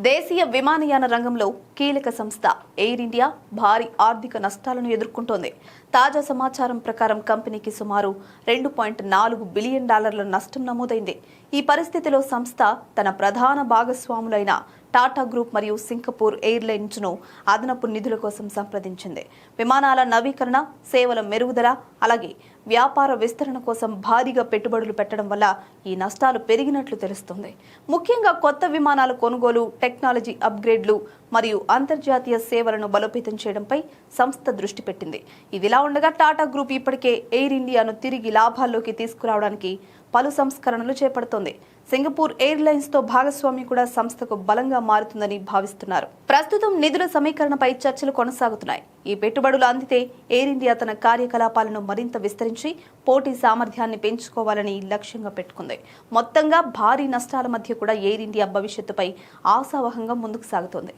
దేశీయ విమానయాన రంగంలో కీలక సంస్థ ఎయిర్ ఇండియా భారీ ఆర్థిక నష్టాలను ఎదుర్కొంటోంది. తాజా సమాచారం ప్రకారం కంపెనీకి సుమారు $2.4 బిలియన్ నష్టం నమోదైంది. ఈ పరిస్థితిలో సంస్థ తన ప్రధాన భాగస్వాములైన టాటా గ్రూప్ మరియు సింగపూర్ ఎయిర్లైన్స్ ను అదనపు నిధుల కోసం సంప్రదించింది. విమానాల నవీకరణ, సేవల మెరుగుదల, అలాగే వ్యాపార విస్తరణ కోసం భారీగా పెట్టుబడులు పెట్టడం వల్ల ఈ నష్టాలు పెరిగినట్లు తెలుస్తోంది. ముఖ్యంగా కొత్త విమానాల కొనుగోలు, టెక్నాలజీ అప్గ్రేడ్లు మరియు అంతర్జాతీయ సేవలను బలోపేతం చేయడంపై సంస్థ దృష్టి పెట్టింది. ఇదిలా ఉండగా టాటా గ్రూప్ ఇప్పటికే ఎయిర్ ఇండియాను తిరిగి లాభాల్లోకి తీసుకురావడానికి పలు సంస్కరణలు చేపడుతోంది. సింగపూర్ ఎయిర్లైన్స్ తో భాగస్వామ్యం కూడా సంస్థకు బలంగా మారుతుందని భావిస్తున్నారు. ప్రస్తుతం నిధుల సమీకరణపై చర్చలు కొనసాగుతున్నాయి. ఈ పెట్టుబడులు అందితే ఎయిర్ ఇండియా తన కార్యకలాపాలను మరింత విస్తరించి పోటీ సామర్థ్యాన్ని పెంచుకోవాలని లక్ష్యంగా పెట్టుకుంది. మొత్తంగా భారీ నష్టాల మధ్య కూడా ఎయిర్ ఇండియా భవిష్యత్తుపై ఆశావహంగా ముందుకు సాగుతోంది.